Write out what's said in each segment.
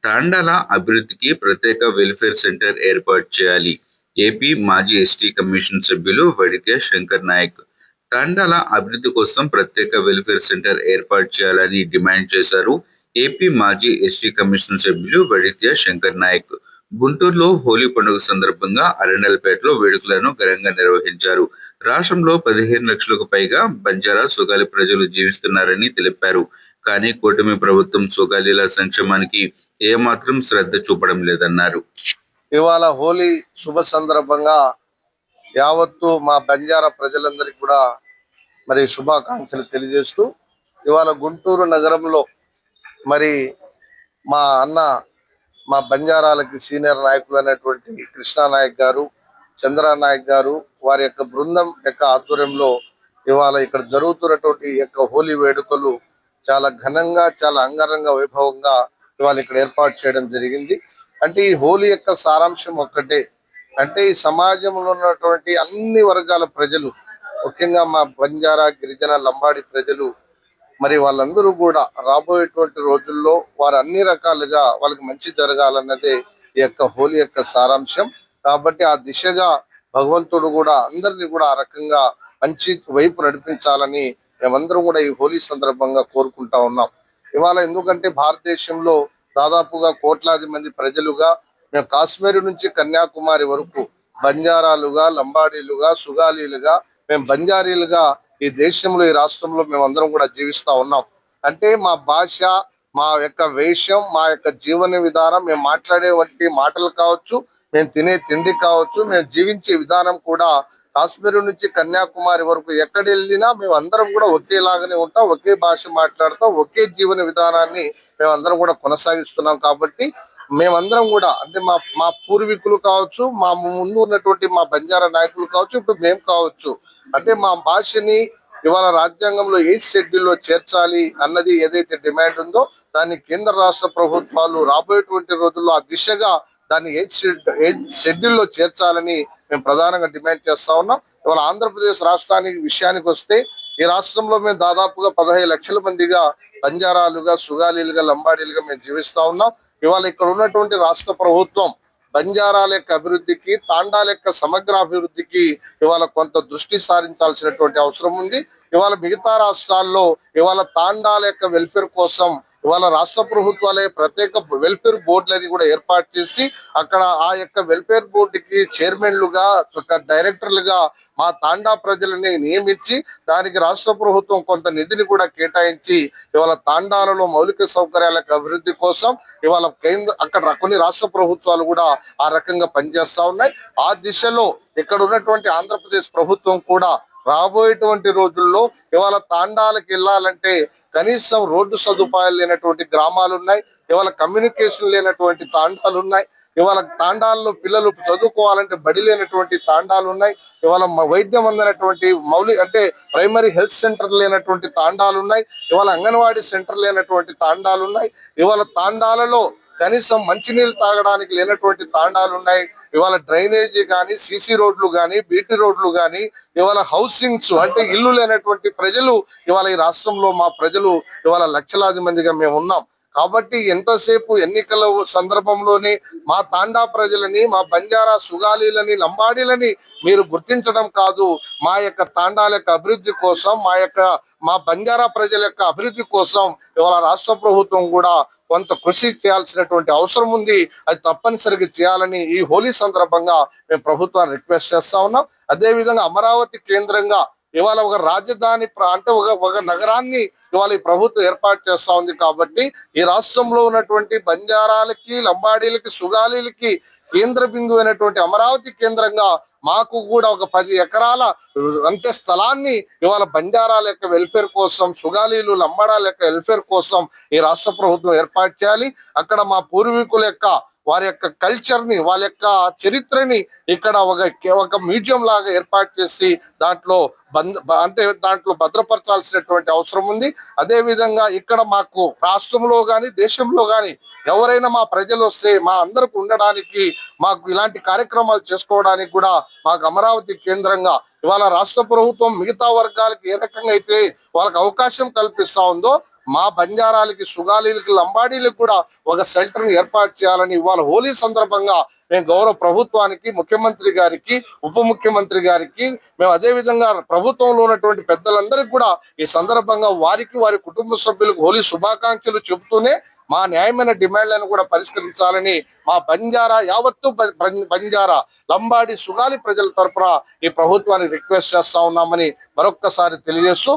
తాండాల అభివృద్ధికి ప్రత్యేక welfare centre ఏర్పాటు చేయాలి. ఏపీ మాజీ ఎస్టీ కమిషన్ సభ్యులు వడితే శంకర్ నాయక్. తాండాల అభివృద్ధి కోసం ప్రత్యేక వెల్ఫేర్ సెంటర్ ఏర్పాటు చేయాలని డిమాండ్ చేశారు. ఏపీ మాజీ ఎస్టీ కమిషన్ సభ్యులు వడితే శంకర్ నాయక్. గుంటూరులో హోలీ పండుగ సందర్భంగా అరండల్పేటలో వేడుకలను ఘనంగా నిర్వహించారు. రాష్ట్రంలో 15 లక్షలకు పైగా బంజారా సుగాలి ప్రజలు జీవిస్తున్నారని తెలిపారు. కానీ కూటమి ప్రభుత్వం సుగాలీల సంక్షేమానికి ఏమాత్రం శ్రద్ధ చూపడం లేదన్నారు. ఇవాళ హోలీ శుభ సందర్భంగా యావత్తు మా బంజారా ప్రజలందరికీ కూడా మరి శుభాకాంక్షలు తెలియజేస్తూ ఇవాళ గుంటూరు నగరంలో మరి మా అన్న మా బంజారాలకి సీనియర్ నాయకులు అయినటువంటి కృష్ణా నాయక్ గారు, చంద్ర నాయక్ గారు వారి యొక్క బృందం యొక్క ఆధ్వర్యంలో ఇవాళ ఇక్కడ జరుగుతున్నటువంటి యొక్క హోలీ వేడుకలు చాలా ఘనంగా, చాలా అంగరంగ వైభవంగా ఇవాళ ఇక్కడ ఏర్పాటు చేయడం జరిగింది. అంటే ఈ హోలీ యొక్క సారాంశం ఒక్కటే, అంటే ఈ సమాజంలో ఉన్నటువంటి అన్ని వర్గాల ప్రజలు, ముఖ్యంగా మా బంజారా, గిరిజన, లంబాడి ప్రజలు మరి వాళ్ళందరూ కూడా రాబోయేటువంటి రోజుల్లో వారు అన్ని రకాలుగా వాళ్ళకి మంచి జరగాలన్నదే ఈ యొక్క హోలీ యొక్క సారాంశం. కాబట్టి ఆ దిశగా భగవంతుడు కూడా అందరినీ కూడా ఆ రకంగా మంచి వైపు నడిపించాలని మేమందరం కూడా ఈ హోలీ సందర్భంగా కోరుకుంటా ఉన్నాం. ఇవాళ ఎందుకంటే భారతదేశంలో దాదాపుగా కోట్లాది మంది ప్రజలుగా మేము కాశ్మీర్ నుంచి కన్యాకుమారి వరకు బంజారాలుగా, లంబాడీలుగా, సుగాలీలుగా, మేము బంజారీలుగా ఈ దేశంలో, ఈ రాష్ట్రంలో మేమందరం కూడా జీవిస్తా ఉన్నాం. అంటే మా భాష, మా యొక్క వేషం, మా యొక్క జీవన విధానం, మేము మాట్లాడే వంటి మాటలు కావచ్చు, మేము తినే తిండి కావచ్చు, మేము జీవించే విధానం కూడా కాశ్మీర్ నుంచి కన్యాకుమారి వరకు ఎక్కడ వెళ్ళినా మేము అందరం కూడా ఒకేలాగానే ఉంటాం, ఒకే భాష మాట్లాడతాం, ఒకే జీవన విధానాన్ని మేమందరం కూడా కొనసాగిస్తున్నాం. కాబట్టి మేమందరం కూడా అంటే మా మా పూర్వీకులు కావచ్చు, మా ముందు ఉన్నటువంటి మా బంజారా నాయకులు కావచ్చు, ఇప్పుడు మేము కావచ్చు, అంటే మా భాషని ఇవాళ రాజ్యాంగంలో 8th షెడ్యూల్లో చేర్చాలి అన్నది ఏదైతే డిమాండ్ ఉందో దాన్ని కేంద్ర రాష్ట్ర ప్రభుత్వాలు రాబోయేటువంటి రోజుల్లో ఆ దిశగా దాన్ని 8th షెడ్యూల్లో చేర్చాలని మేము ప్రధానంగా డిమాండ్ చేస్తా ఉన్నాం. ఇవాళ ఆంధ్రప్రదేశ్ రాష్ట్రానికి విషయానికి వస్తే ఈ రాష్ట్రంలో మేము దాదాపుగా 15 లక్షల మందిగా బంజారాలుగా, సుగాలీలుగా, లంబాడీలుగా మేము జీవిస్తా ఉన్నాం. ఇవాళ ఇక్కడ ఉన్నటువంటి రాష్ట్ర ప్రభుత్వం బంజారాల యొక్క అభివృద్ధికి, తాండాల యొక్క సమగ్ర అభివృద్ధికి ఇవాళ కొంత దృష్టి సారించాల్సినటువంటి అవసరం ఉంది. ఇవాళ మిగతా రాష్ట్రాల్లో ఇవాళ తాండాల యొక్క వెల్ఫేర్ కోసం ఇవాళ రాష్ట్ర ప్రభుత్వాలే ప్రత్యేక వెల్ఫేర్ బోర్డులని కూడా ఏర్పాటు చేసి అక్కడ ఆ యొక్క వెల్ఫేర్ బోర్డుకి చైర్మన్లుగా, డైరెక్టర్లుగా మా తాండా ప్రజలని నియమించి దానికి రాష్ట్ర ప్రభుత్వం కొంత నిధిని కూడా కేటాయించి ఇవాళ తాండాలలో మౌలిక సౌకర్యాల అభివృద్ధి కోసం ఇవాళ అక్కడ కొన్ని రాష్ట్ర ప్రభుత్వాలు కూడా ఆ రకంగా పనిచేస్తా ఉన్నాయి. ఆ దిశలో ఇక్కడ ఉన్నటువంటి ఆంధ్రప్రదేశ్ ప్రభుత్వం కూడా రాబోయేటువంటి రోజుల్లో ఇవాళ తాండాలకు వెళ్ళాలంటే కనీసం రోడ్డు సదుపాయాలు లేనటువంటి గ్రామాలు ఉన్నాయి, ఇవాళ కమ్యూనికేషన్ లేనటువంటి తాండాలు ఉన్నాయి, ఇవాళ తాండాల్లో పిల్లలు చదువుకోవాలంటే బడి లేనటువంటి తాండాలు ఉన్నాయి, ఇవాళ వైద్యం అందినటువంటి అంటే ప్రైమరీ హెల్త్ సెంటర్ లేనటువంటి తాండాలు ఉన్నాయి, ఇవాళ అంగన్వాడీ సెంటర్ లేనటువంటి తాండాలు ఉన్నాయి, ఇవాళ తాండాలలో కనీసం మంచినీళ్ళు తాగడానికి లేనటువంటి తాండాలు ఉన్నాయి, ఇవాళ డ్రైనేజీ కానీ, సీసీ రోడ్లు కానీ, బీటీ రోడ్లు కానీ, ఇవాళ హౌసింగ్స్ అంటే ఇల్లు లేనటువంటి ప్రజలు ఇవాళ ఈ రాష్ట్రంలో మా ప్రజలు ఇవాళ లక్షలాది మందిగా మేము ఉన్నాం. కాబట్టి ఎంతసేపు ఎన్నికల సందర్భంలోని మా తాండా ప్రజలని, మా బంజారా, సుగాలీలని, లంబాడీలని మీరు గుర్తించడం కాదు, మా యొక్క తాండాల యొక్క అభివృద్ధి కోసం, మా బంజారా ప్రజల యొక్క అభివృద్ధి కోసం ఇవాళ రాష్ట్ర ప్రభుత్వం కూడా కొంత కృషి చేయాల్సినటువంటి అవసరం ఉంది. అది తప్పనిసరిగా చేయాలని ఈ హోలీ సందర్భంగా మేము ప్రభుత్వాన్ని రిక్వెస్ట్ చేస్తా ఉన్నాం. అదేవిధంగా అమరావతి కేంద్రంగా ఇవాళ ఒక రాజధాని అంటే ఒక నగరాన్ని ఇవాళ ఈ ప్రభుత్వం ఏర్పాటు చేస్తా ఉంది. కాబట్టి ఈ రాష్ట్రంలో ఉన్నటువంటి బంజారాలకి, లంబాడీలకి, సుగాలీలకి కేంద్ర బిందువు అయినటువంటి అమరావతి కేంద్రంగా మాకు కూడా ఒక 10 ఎకరాల అంతే స్థలాన్ని ఇవాళ బంజారాల యొక్క వెల్ఫేర్ కోసం, సుగాలీలు, లంబాడాల యొక్క వెల్ఫేర్ కోసం ఈ రాష్ట్ర ప్రభుత్వం ఏర్పాటు చేయాలి. అక్కడ మా పూర్వీకుల యొక్క వారి యొక్క కల్చర్ ని, వాళ్ళ యొక్క చరిత్రని ఇక్కడ ఒక మ్యూజియం లాగా ఏర్పాటు చేసి దాంట్లో భద్రపరచాల్సినటువంటి అవసరం ఉంది. అదే విధంగా ఇక్కడ మాకు రాష్ట్రంలో గాని, దేశంలో గాని ఎవరైనా మా ప్రజలు వస్తే మా అందరికి ఉండడానికి, మాకు ఇలాంటి కార్యక్రమాలు చేసుకోవడానికి కూడా మాకు అమరావతి కేంద్రంగా ఇవాళ రాష్ట్ర ప్రభుత్వం మిగతా వర్గాలకు ఏ రకంగా అయితే వాళ్ళకి అవకాశం కల్పిస్తా ఉందో మా బంజారాలకి, సుగాలీలకి, లంబాడీలకు కూడా ఒక సెంటర్ ని ఏర్పాటు చేయాలని ఇవాళ హోలీ సందర్భంగా మేము గౌరవ ప్రభుత్వానికి, ముఖ్యమంత్రి గారికి, ఉప ముఖ్యమంత్రి గారికి, మేము అదే విధంగా ప్రభుత్వంలో ఉన్నటువంటి పెద్దలందరికీ కూడా ఈ సందర్భంగా వారికి, వారి కుటుంబ సభ్యులకు హోలీ శుభాకాంక్షలు చెబుతూనే మా న్యాయమైన డిమాండ్లను కూడా పరిష్కరించాలని మా బంజారా యావత్తు బంజారా, లంబాడి, సుగాలి ప్రజల తరపున ఈ ప్రభుత్వానికి రిక్వెస్ట్ చేస్తా ఉన్నామని మరొక్కసారి తెలియజేస్తూ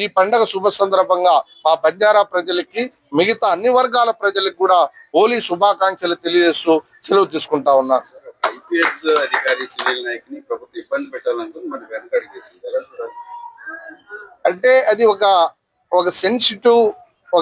ఈ పండగ శుభ సందర్భంగా మా బంజారా ప్రజలకి, మిగతా అన్ని వర్గాల ప్రజలకు కూడా హోలీ శుభాకాంక్షలు తెలియజేస్తూ సెలవు తీసుకుంటా ఉన్నారు. ఐపీఎస్ అధికారి సునీల్ నాయక్ ని ప్రభుత్వం ఇబ్బంది పెట్టాలనుకుని మరి వెనకడుగు వేసింది. ఎలా చూడాలి? అంటే అది ఒక సెన్సిటివ్,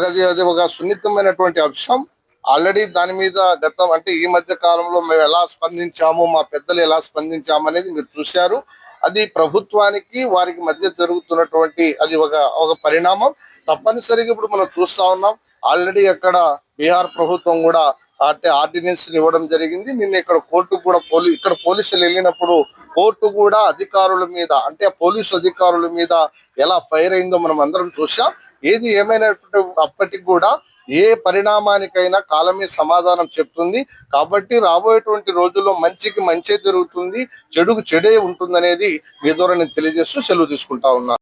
అది ఒక సున్నితమైనటువంటి అంశం. ఆల్రెడీ దాని మీద గతం అంటే ఈ మధ్య కాలంలో మేము ఎలా స్పందించాము, మా పెద్దలు ఎలా స్పందించాము అనేది మీరు చూశారు. అది ప్రభుత్వానికి వారికి మధ్య జరుగుతున్నటువంటి అది ఒక పరిణామం. తప్పనిసరిగా ఇప్పుడు మనం చూస్తా ఉన్నాం. ఆల్రెడీ అక్కడ బీహార్ ప్రభుత్వం కూడా అంటే ఆర్డినెన్స్ ఇవ్వడం జరిగింది. నిన్న ఇక్కడ కోర్టు కూడా ఇక్కడ పోలీసులు వెళ్ళినప్పుడు కోర్టు కూడా అధికారుల మీద అంటే పోలీసు అధికారుల మీద ఎలా ఫైర్ అయిందో మనం అందరం చూసాం. ఏది అప్పటికి కూడా ఏ పరిణామానికైనా కాలమే సమాధానం చెప్తుంది. కాబట్టి రాబోయేటువంటి రోజుల్లో మంచికి మంచే జరుగుతుంది, చెడుకు చెడే ఉంటుందనేది మీ ద్వారా నేను తెలియజేస్తూ సెలవు తీసుకుంటా ఉన్నా.